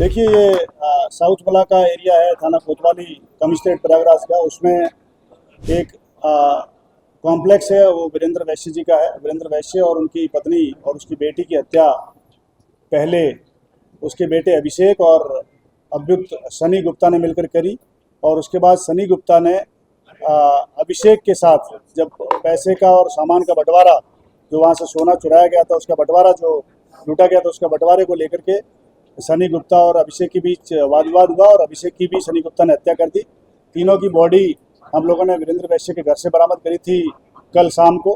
देखिए ये साउथ मला का एरिया है, थाना कोतवाली, कमिश्नरेट प्रयागराज का। उसमें एक कॉम्प्लेक्स है, वो वीरेंद्र वैश्य जी का है। वीरेंद्र वैश्य और उनकी पत्नी और उसकी बेटी की हत्या पहले उसके बेटे अभिषेक और अभियुक्त सनी गुप्ता ने मिलकर करी। और उसके बाद सनी गुप्ता ने अभिषेक के साथ जब पैसे का और सामान का बंटवारा, जो वहाँ से सोना चुराया गया था उसका बंटवारा जो लूटा गया था, उसका बंटवारे को लेकर के सनी गुप्ता और अभिषेक के बीच वाद विवाद हुआ और अभिषेक की भी सनी गुप्ता ने हत्या कर दी। तीनों की बॉडी हम लोगों ने वीरेंद्र वैश्य के घर से बरामद करी थी कल शाम को।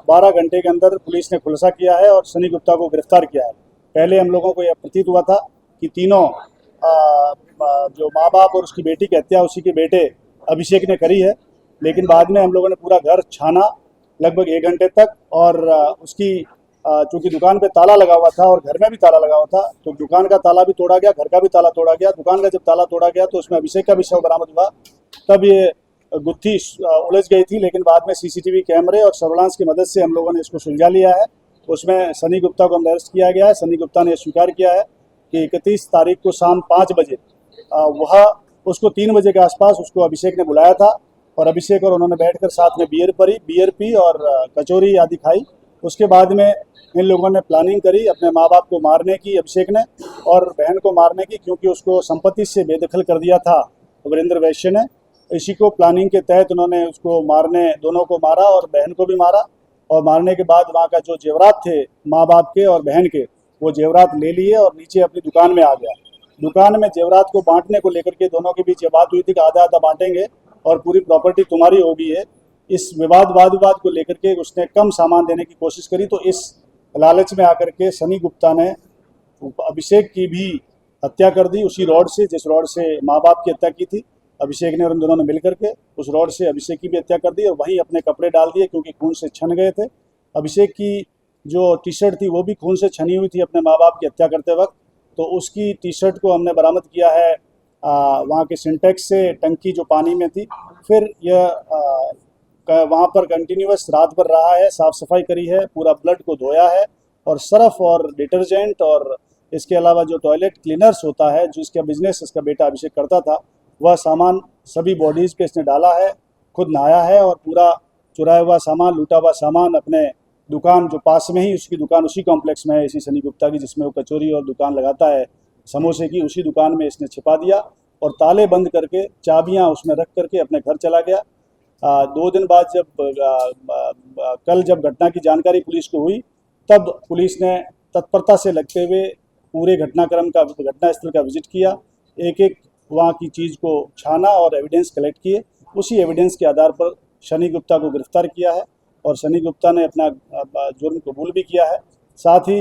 12 घंटे के अंदर पुलिस ने खुलासा किया है और सनी गुप्ता को गिरफ्तार किया है। पहले हम लोगों को यह प्रतीत हुआ था कि तीनों जो माँ बाप और उसकी बेटी की हत्या उसी के बेटे अभिषेक ने करी है, लेकिन बाद में हम लोगों ने पूरा घर छाना लगभग 1 घंटे तक। और उसकी चूंकि दुकान पे ताला लगा हुआ था और घर में भी ताला लगा हुआ था, तो दुकान का ताला भी तोड़ा गया, घर का भी ताला तोड़ा गया। दुकान का जब ताला तोड़ा गया तो उसमें अभिषेक का भी शव बरामद हुआ। तब ये गुत्थी उलझ गई थी, लेकिन बाद में सीसीटीवी कैमरे और सर्विलांस की मदद से हम लोगों ने इसको सुलझा लिया है। उसमें सनी गुप्ता को हमने अरेस्ट किया गया है। सनी गुप्ता ने स्वीकार किया है कि 31 तारीख को शाम 5 बजे वह उसको 3 बजे के आसपास उसको अभिषेक ने बुलाया था और अभिषेक और उन्होंने बैठकर साथ में बियर पी और कचौरी आदि खाई। उसके बाद में इन लोगों ने प्लानिंग करी अपने माँ बाप को मारने की, अभिषेक ने, और बहन को मारने की, क्योंकि उसको संपत्ति से बेदखल कर दिया था वीरेंद्र वैश्य ने। इसी को प्लानिंग के तहत उन्होंने उसको मारने, दोनों को मारा और बहन को भी मारा। और मारने के बाद वहाँ का जो जेवरात थे माँ बाप के और बहन के, वो जेवरात ले लिए और नीचे अपनी दुकान में आ गया। दुकान में जेवरात को बांटने को लेकर के दोनों के बीच ये बात हुई थी कि आधा आधा बांटेंगे और पूरी प्रॉपर्टी तुम्हारी होगी है। इस वाद विवाद को लेकर के उसने कम सामान देने की कोशिश करी, तो इस लालच में आकर के सनी गुप्ता ने अभिषेक की भी हत्या कर दी उसी रॉड से, जिस रॉड से माँ बाप की हत्या की थी। अभिषेक ने और उन दोनों ने मिलकर के उस रॉड से अभिषेक की भी हत्या कर दी और वहीं अपने कपड़े डाल दिए, क्योंकि खून से छन गए थे। अभिषेक की जो टी शर्ट थी वो भी खून से छनी हुई थी अपने माँ बाप की हत्या करते वक्त। तो उसकी टी शर्ट को हमने बरामद किया है वहाँ के सिंटेक्स से, टंकी जो पानी में थी। फिर यह वहाँ पर कंटिन्यूअस रात भर रहा है, साफ़ सफाई करी है, पूरा ब्लड को धोया है और सर्फ और डिटर्जेंट और इसके अलावा जो टॉयलेट क्लीनर्स होता है, जिसका बिजनेस इसका बेटा अभिषेक करता था, वह सामान सभी बॉडीज़ पे इसने डाला है। खुद नहाया है और पूरा चुराया हुआ सामान, लूटा हुआ सामान अपने दुकान जो पास में ही उसकी दुकान उसी कॉम्प्लेक्स में है इसी सनी गुप्ता की, जिसमें वो कचौरी और दुकान लगाता है समोसे की, उसी दुकान में इसने छिपा दिया और ताले बंद करके चाबियाँ उसमें रख करके अपने घर चला गया। 2 दिन बाद कल जब घटना की जानकारी पुलिस को हुई, तब पुलिस ने तत्परता से लगते हुए पूरे घटनास्थल का विजिट किया, एक एक वहाँ की चीज़ को छाना और एविडेंस कलेक्ट किए। उसी एविडेंस के आधार पर सनी गुप्ता को गिरफ्तार किया है और सनी गुप्ता ने अपना जुर्म कबूल भी किया है। साथ ही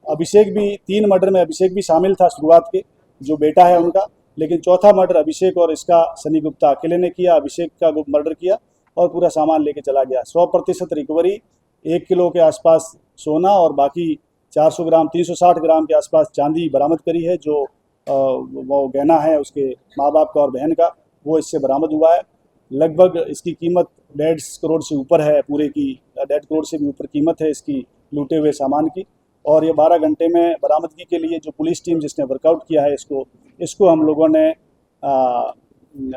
अभिषेक भी, 3 मर्डर में अभिषेक भी शामिल था शुरुआत के, जो बेटा है उनका, लेकिन चौथा मर्डर अभिषेक और इसका सनी गुप्ता अकेले ने किया। अभिषेक का मर्डर किया और पूरा सामान लेके चला गया। 100% रिकवरी, 1 किलो के आसपास सोना और बाकी 400 ग्राम 360 ग्राम के आसपास चांदी बरामद करी है। जो वो गहना है उसके माँ बाप का और बहन का, वो इससे बरामद हुआ है। लगभग इसकी कीमत 1.5 करोड़ से ऊपर है, पूरे की 1.5 करोड़ से भी ऊपर कीमत है इसकी लूटे हुए सामान की। और ये 12 घंटे में बरामदगी के लिए जो पुलिस टीम जिसने वर्कआउट किया है इसको हम लोगों ने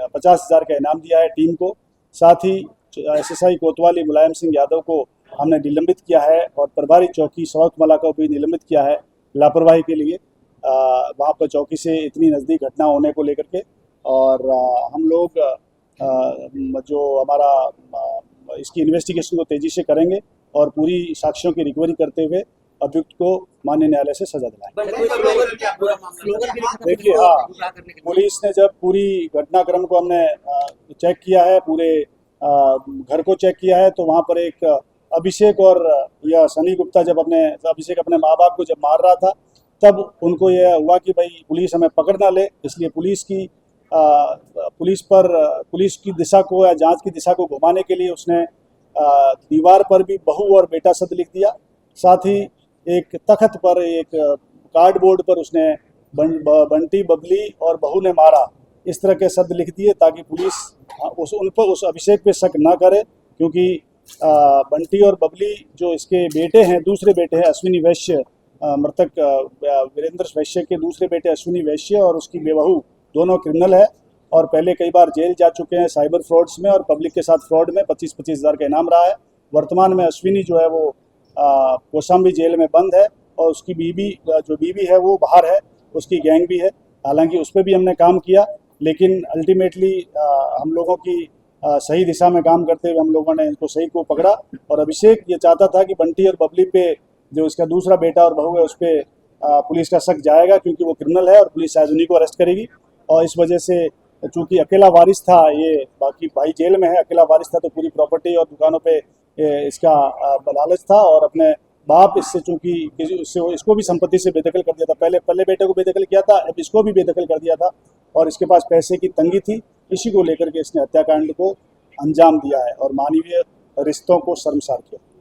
50,000 का इनाम दिया है टीम को। साथ ही SSI कोतवाली मुलायम सिंह यादव को हमने निलंबित किया है और प्रभारी चौकी साउथ मला को भी निलंबित किया है लापरवाही के लिए, वहाँ पर चौकी से इतनी नज़दीक घटना होने को लेकर के। और हम लोग जो हमारा इसकी इन्वेस्टिगेशन को तेज़ी से करेंगे और पूरी साक्ष्यों की रिकवरी करते हुए अभियुक्त को माननीय न्यायालय से सजा दिलाएंगे। देखिए, हाँ, पुलिस ने जब पूरी घटनाक्रम को हमने चेक किया है, पूरे घर को चेक किया है, तो वहाँ पर एक अभिषेक और यह सनी गुप्ता अभिषेक अपने माँ बाप को जब मार रहा था, तब उनको यह हुआ कि भाई पुलिस हमें पकड़ ना ले, इसलिए पुलिस की दिशा को या जांच की दिशा को घुमाने के लिए उसने दीवार पर भी बहू और बेटा शब्द लिख दिया। साथ ही एक तख्त पर, एक कार्डबोर्ड पर उसने बंटी, बबली और बहू ने मारा, इस तरह के शब्द लिख दिए ताकि पुलिस उस अभिषेक पे शक ना करे, क्योंकि बंटी और बबली जो इसके बेटे हैं, दूसरे बेटे हैं अश्विनी वैश्य, मृतक वीरेंद्र वैश्य के दूसरे बेटे अश्विनी वैश्य और उसकी बेबहू दोनों क्रिमिनल है और पहले कई बार जेल जा चुके हैं साइबर फ्रॉड्स में और पब्लिक के साथ फ्रॉड में 25-25 हज़ार का इनाम रहा है। वर्तमान में अश्विनी जो है वो कौशाम्बी जेल में बंद है और उसकी बीवी है वो बाहर है, उसकी गैंग भी है। हालांकि उस पर भी हमने काम किया, लेकिन अल्टीमेटली हम लोगों की सही दिशा में काम करते हुए हम लोगों ने इनको सही को पकड़ा। और अभिषेक ये चाहता था कि बंटी और बबली पे जो इसका दूसरा बेटा और बहू है उस पर पुलिस का शक जाएगा क्योंकि वो क्रिमिनल है और पुलिस शायद उन्हीं को अरेस्ट करेगी। और इस वजह से चूंकि अकेला वारिस था, ये बाकी भाई जेल में है, अकेला वारिस था तो पूरी प्रॉपर्टी और दुकानों पे इसका लालच था और अपने बाप इससे चूंकि इसको भी संपत्ति से बेदखल कर दिया था। पहले बेटे को बेदखल किया था, अब इसको भी बेदखल कर दिया था और इसके पास पैसे की तंगी थी। इसी को लेकर के इसने हत्याकांड को अंजाम दिया है और मानवीय रिश्तों को शर्मसार किया।